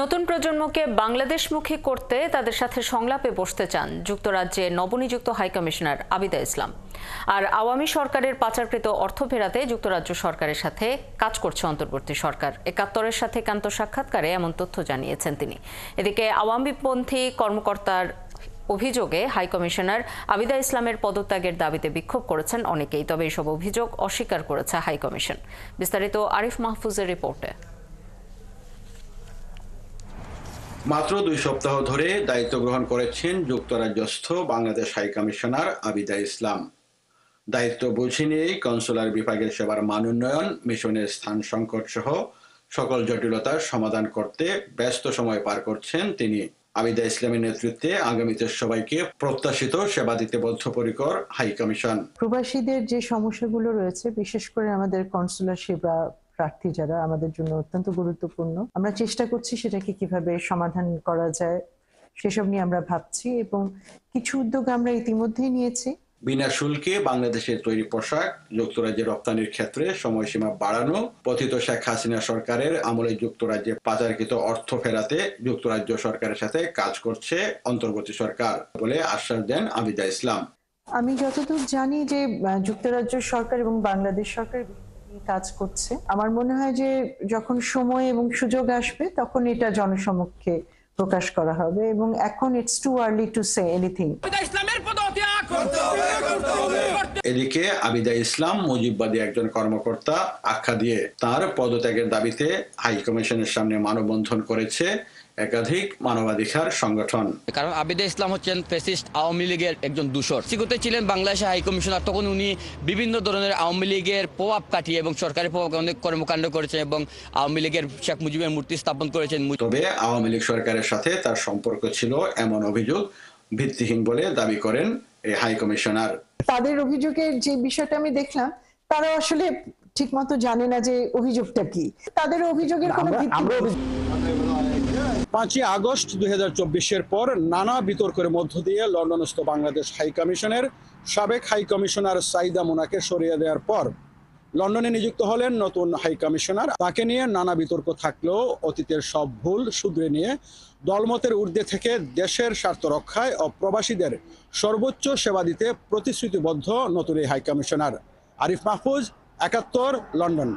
নতুন প্রজন্মকে বাংলাদেশমুখী করতে তাদের সাথে সংলাপে বসতে চান যুক্তরাজ্যে নবনিযুক্ত হাইকমিশনার আবিদা ইসলাম। আর আওয়ামী সরকারের পাচারকৃত অর্থ ফেরাতে যুক্তরাজ্য সরকারের সাথে কাজ করছে অন্তর্বর্তী সরকার। একাত্তরের সাথে একান্ত সাক্ষাৎকারে এমন তথ্য জানিয়েছেন তিনি। এদিকে আওয়ামীপন্থী কর্মকর্তার অভিযোগে হাইকমিশনার আবিদা ইসলামের পদত্যাগের দাবিতে বিক্ষোভ করেছেন অনেকেই, তবে এসব অভিযোগ অস্বীকার করেছে হাইকমিশন। বিস্তারিত আরিফ মাহফুজের রিপোর্টে। মাত্র 2 সপ্তাহ ধরে দায়িত্ব গ্রহণ করেছেন যুক্তরাজ্যস্থ বাংলাদেশ হাইকমিশনার আবিদা ইসলাম। দায়িত্ব বুঝে নিয়েই কনসুলার বিভাগের সেবার মান উন্নয়ন, মিশনের স্থান সংকট সহ সকল জটিলতার সমাধান করতে ব্যস্ত সময় পার করছেন তিনি। আবিদা ইসলামের নেতৃত্বে আগামীতে সবাইকে প্রত্যাশিত সেবা দিতে বদ্ধপরিকর হাইকমিশন। প্রবাসীদের যে সমস্যাগুলো রয়েছে, বিশেষ করে আমাদের কনসুলার সেবা প্রার্থী যারা আমাদের জন্য অত্যন্ত গুরুত্বপূর্ণ, আমরা চেষ্টা করছি সেটাকে কিভাবে সমাধান করা যায় সেসব নিয়ে আমরা ভাবছি এবং কিছু উদ্যোগ আমরা ইতিমধ্যেই নিয়েছি। বিনা শুল্কে বাংলাদেশের তৈরি পোশাক যুক্তরাজ্যে রপ্তানির ক্ষেত্রে সময়সীমা বাড়ানো, পতিত শেখ হাসিনা সরকারের আমলে যুক্তরাজ্যে পাচারকৃত অর্থ ফেরাতে যুক্তরাজ্য সরকারের সাথে কাজ করছে অন্তর্বর্তী সরকার বলে আশ্বাস দেন আবিদা ইসলাম। আমি যতদূর জানি যে যুক্তরাজ্য সরকার এবং বাংলাদেশ সরকার কাজ করছে। আমার মনে হয় যে যখন সময় এবং সুযোগ আসবে তখন এটা জনসমক্ষে প্রকাশ করা হবে এবং এখন it's too early to say anything. এদিকে আবিদা ইসলাম মুজিববাদী একজন কর্মকর্তা আখ্যা দিয়ে তার পদত্যাগের দাবিতে হাইকমিশনের সামনে মানববন্ধন করেছে একাধিক মানবাধিকার সংগঠন। কারণ আবিদা ইসলাম হচ্ছেন ফ্যাসিস্ট আওয়ামী লীগের একজন দূষর। সিকুতে ছিলেন বাংলাদেশের হাইকমিশনার, তখন উনি বিভিন্ন ধরনের আওয়ামী লীগের প্রভাব কাটিয়ে এবং সরকারি প্রভাব অনেক কর্মকাণ্ড করেছেন এবং আওয়ামী লীগের শেখ মুজিবের মূর্তি স্থাপন করেছেন। তবে আওয়ামী লীগ সরকারের সাথে তার সম্পর্ক ছিল এমন অভিযোগ ভিত্তিহীন বলে দাবি করেন এই হাইকমিশনার। তাদের অভিযোগের যে বিষয়টা আমি দেখলাম, তারা আসলে ঠিকমতো জানে না যে অভিযোগটা কি। তাদের অভিযোগের কোনো ভিত্তি নেই। 5ই আগস্ট 2024-এর পর নানা বিতর্কের মধ্য দিয়ে লন্ডনস্থ বাংলাদেশ হাইকমিশনের সাবেক হাইকমিশনার সাইদা মুনাকে সরিয়ে দেওয়ার পর লন্ডনে নিযুক্ত হলেন নতুন হাইকমিশনার। তাকে নিয়ে নানা বিতর্ক থাকলেও অতীতের সব ভুল শুধরে নিয়ে দলমতের ঊর্ধ্বে থেকে দেশের স্বার্থ রক্ষায় ও প্রবাসীদের সর্বোচ্চ সেবা দিতে প্রতিশ্রুতিবদ্ধ নতুন এই হাইকমিশনার। আরিফ মাহফুজ, 71, লন্ডন।